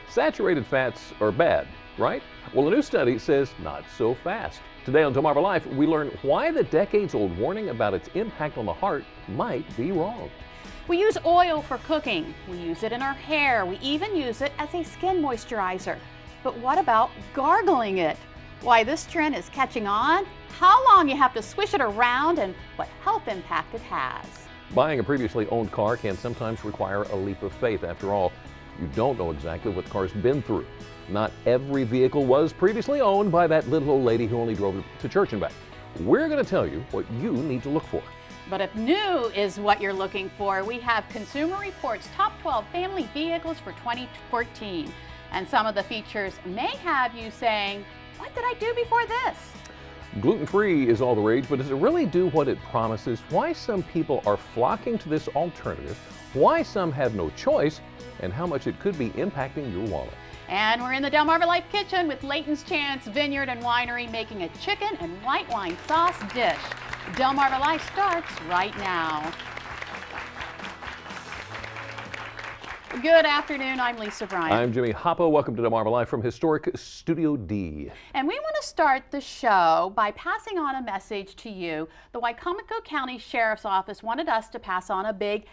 Saturated fats are bad, right? Well, a new study says not so fast. Today on Delmarva Life, we learn why the decades-old warning about its impact on the heart might be wrong. We use oil for cooking. We use it in our hair. We even use it as a skin moisturizer. But what about gargling it? Why this trend is catching on, how long you have to swish it around, and what health impact it has. Buying a previously owned car can sometimes require a leap of faith. After all, you don't know exactly what the car's been through. Not every vehicle was previously owned by that little old lady who only drove to church and back. We're going to tell you what you need to look for. But if new is what you're looking for, we have Consumer Reports Top 12 Family Vehicles for 2014. And some of the features may have you saying, what did I do before this? Gluten-free is all the rage, but does it really do what it promises? Why some people are flocking to this alternative, why some have no choice, and how much it could be impacting your wallet. And we're in the Delmarva Life kitchen with Layton's Chance Vineyard and Winery making a chicken and white wine sauce dish. Delmarva Life starts right now. Good afternoon, I'm Lisa Bryant. I'm Jimmy Hoppo. Welcome to Delmarva Life from historic Studio D. And we want to start the show by passing on a message to you. The Wicomico County Sheriff's Office wanted us to pass on a big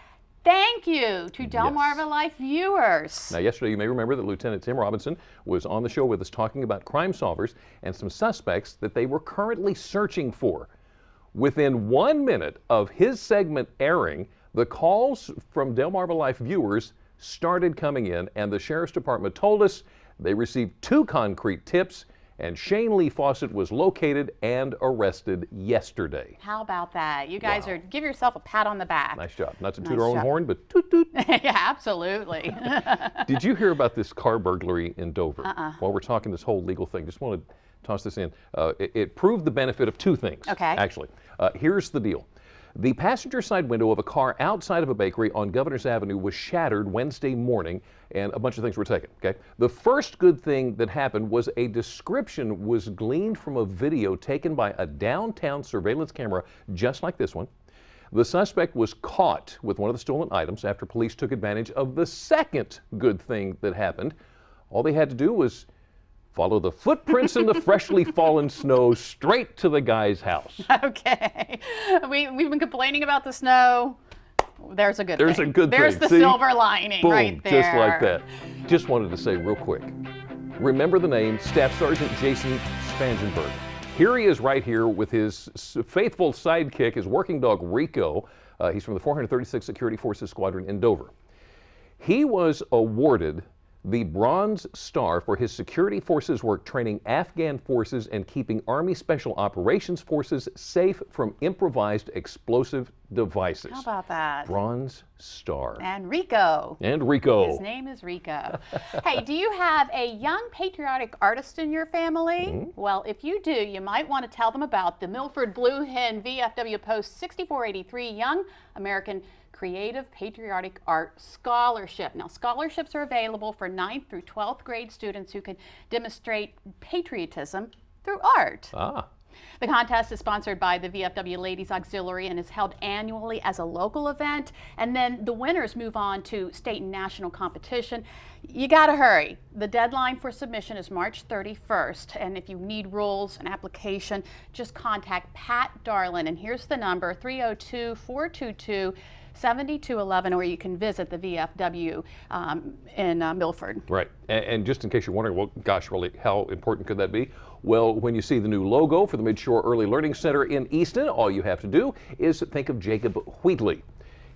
thank you to Delmarva Life viewers. Now, yesterday you may remember that Lieutenant Tim Robinson was on the show with us talking about crime solvers and some suspects that they were currently searching for. Within 1 minute of his segment airing, the calls from Delmarva Life viewers started coming in, and the Sheriff's Department told us they received 2 concrete tips, and Shane Lee Fawcett was located and arrested yesterday. How about that? You guys are, give yourself a pat on the back. Nice job. Not to toot our own horn, but toot toot. Yeah, absolutely. Did you hear about this car burglary in Dover? While we're talking this whole legal thing, just want to toss this in. It proved the benefit of 2 things, actually. Here's the deal. The passenger side window of a car outside of a bakery on Governors Avenue was shattered Wednesday morning, and a bunch of things were taken, okay? The first good thing that happened was a description was gleaned from a video taken by a downtown surveillance camera just like this one. The suspect was caught with one of the stolen items after police took advantage of the second good thing that happened. All they had to do was follow the footprints in the freshly fallen snow straight to the guy's house. Okay. We've been complaining about the snow. There's a good thing. There's a good thing. There's the silver lining right there. Just like that. Just wanted to say real quick, remember the name Staff Sergeant Jason Spangenberg. Here he is right here with his faithful sidekick, his working dog Rico. He's from the 436 Security Forces Squadron in Dover. He was awarded the Bronze Star for his security forces work training Afghan forces and keeping Army Special Operations Forces safe from improvised explosive devices. How about that? Bronze Star. And Rico. And Rico. His name is Rico. Hey, do you have a young patriotic artist in your family? Well, if you do, you might want to tell them about the Milford Blue Hen VFW Post 6483 Young American Creative Patriotic Art Scholarship. Now, scholarships are available for 9th through 12th grade students who can demonstrate patriotism through art. The contest is sponsored by the VFW Ladies Auxiliary and is held annually as a local event. And then the winners move on to state and national competition. You gotta hurry. The deadline for submission is March 31st. And if you need rules and application, just contact Pat Darlin. And here's the number, 302-422-7211, or you can visit the VFW in Milford. Right, and just in case you're wondering, well, gosh, really, how important could that be? Well, when you see the new logo for the Midshore Early Learning Center in Easton, all you have to do is think of Jacob Wheatley.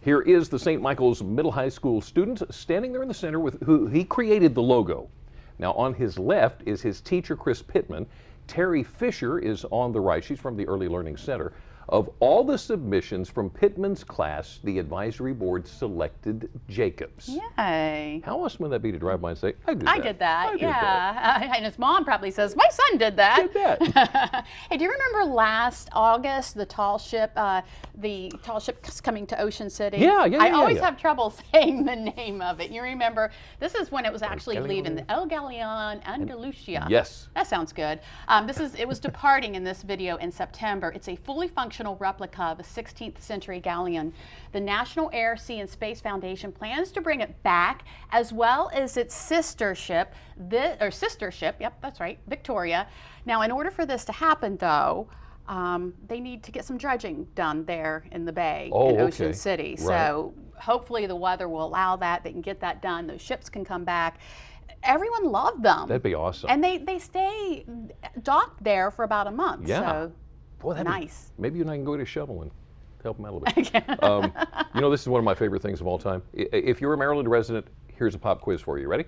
Here is the St. Michael's Middle High School student standing there in the center with who he created the logo. Now, on his left is his teacher, Chris Pittman. Terry Fisher is on the right. She's from the Early Learning Center. Of all the submissions from Pittman's class, the advisory board selected Jacob's. Yay. How awesome would that be to drive by and say, I did that. Yeah. And his mom probably says, my son did that. Hey, do you remember last August, the tall ship coming to Ocean City? I always have trouble saying the name of it. You remember, this is when it was actually leaving the El Galeon Andalusia. Yes. That sounds good. It was departing in this video in September. It's a fully functional functional replica of a 16th century galleon. The National Air, Sea, and Space Foundation plans to bring it back, as well as its sister ship, yep, that's right, Victoria. Now, in order for this to happen, though, they need to get some dredging done there in the bay in Ocean City. Right. So hopefully the weather will allow that. They can get that done. Those ships can come back. Everyone loved them. That'd be awesome. And they stay docked there for about a month. Yeah. So boy, that'd nice. Maybe you and I can go get a shovel and help them out a little bit. You know, this is one of my favorite things of all time. If you're a Maryland resident, here's a pop quiz for you. Ready?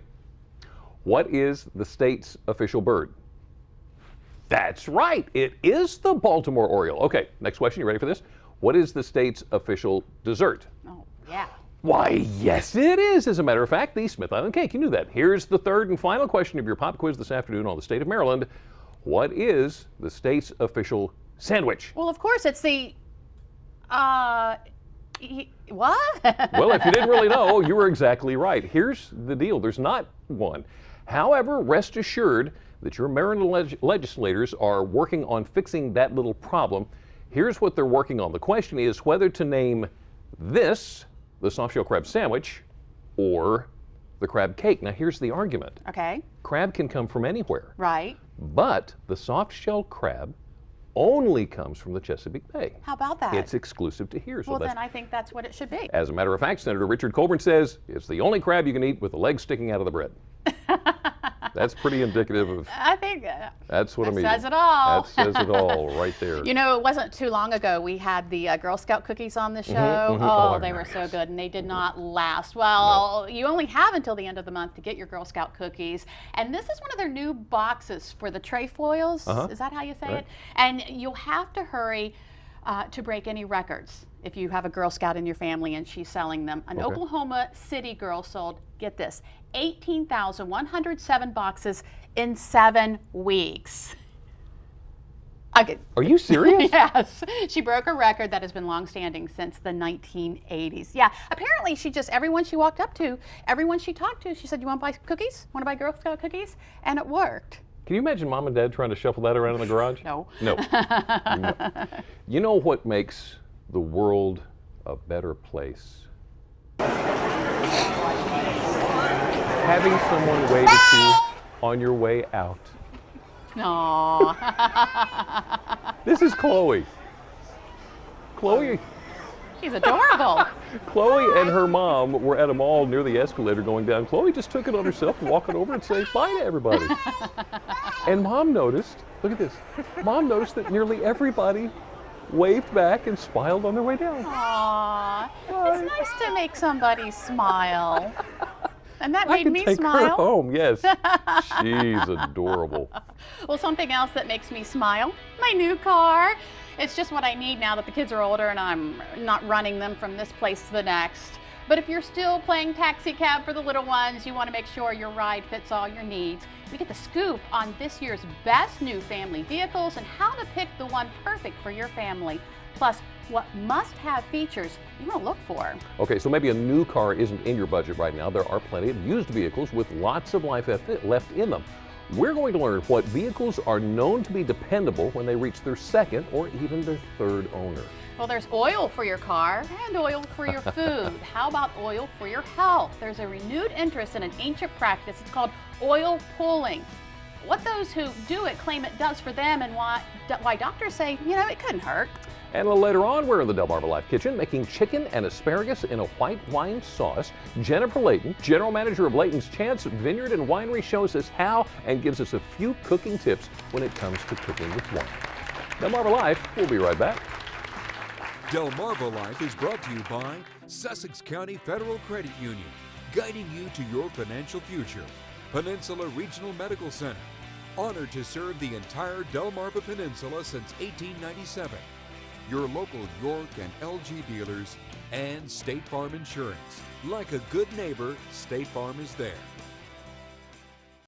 What is the state's official bird? That's right. It is the Baltimore Oriole. Okay, next question. You ready for this? What is the state's official dessert? Oh, yeah. Why, yes, it is. As a matter of fact, the Smith Island cake. You knew that. Here's the third and final question of your pop quiz this afternoon on the state of Maryland. What is the state's official sandwich? Well, of course, it's the what? Well, if you didn't really know, you were exactly right. Here's the deal. There's not one. However, rest assured that your Maryland legislators are working on fixing that little problem. Here's what they're working on. The question is whether to name this the soft-shell crab sandwich or the crab cake. Now, here's the argument. Okay. Crab can come from anywhere. Right. But the soft-shell crab only comes from the Chesapeake Bay. How about that? It's exclusive to here. So well, then I think that's what it should be. As a matter of fact, Senator Richard Colburn says it's the only crab you can eat with the legs sticking out of the bread. That's pretty indicative of. I think that's what I mean. That says it all. That says it all right there. You know, it wasn't too long ago we had the Girl Scout cookies on the show. Oh, they were so good, and they did not last. Well, you only have until the end of the month to get your Girl Scout cookies, and this is one of their new boxes for the trefoils. Is that how you say it? And you'll have to hurry to break any records if you have a Girl Scout in your family and she's selling them. An Oklahoma City girl sold, get this, 18,107 boxes in 7 weeks. Are you serious? Yes. She broke a record that has been long-standing since the 1980s. Yeah. Apparently, everyone she walked up to, everyone she talked to, she said, "You want to buy cookies? Want to buy Girl Scout cookies?" And it worked. Can you imagine Mom and Dad trying to shuffle that around in the garage? No. No. You know what makes the world a better place? Having someone wave at you on your way out. No. This is Chloe. Chloe. She's adorable. Chloe and her mom were at a mall near the escalator going down. Chloe just took it on herself to walk over and say bye to everybody. And Mom noticed, look at this, Mom noticed that nearly everybody waved back and smiled on their way down. Aww. It's nice to make somebody smile. And that made me take smile. Her home, yes. She's adorable. Well, something else that makes me smile, my new car. It's just what I need now that the kids are older and I'm not running them from this place to the next. But if you're still playing taxi cab for the little ones, you want to make sure your ride fits all your needs. We get the scoop on this year's best new family vehicles and how to pick the one perfect for your family. Plus, what must-have features you want to look for. Okay, so maybe a new car isn't in your budget right now. There are plenty of used vehicles with lots of life left in them. We're going to learn what vehicles are known to be dependable when they reach their second or even their third owner. Well, there's oil for your car and oil for your food. How about oil for your health? There's a renewed interest in an ancient practice. It's called oil pulling. What those who do it claim it does for them and why doctors say, you know, it couldn't hurt. And a little later on, we're in the Delmarva Life Kitchen making chicken and asparagus in a white wine sauce. Jennifer Layton, general manager of Layton's Chance Vineyard and Winery, shows us how and gives us a few cooking tips when it comes to cooking with wine. Delmarva Life, we'll be right back. Delmarva Life is brought to you by Sussex County Federal Credit Union, guiding you to your financial future. Peninsula Regional Medical Center, honored to serve the entire Delmarva Peninsula since 1897. Your local York and LG dealers, and State Farm Insurance. Like a good neighbor, State Farm is there.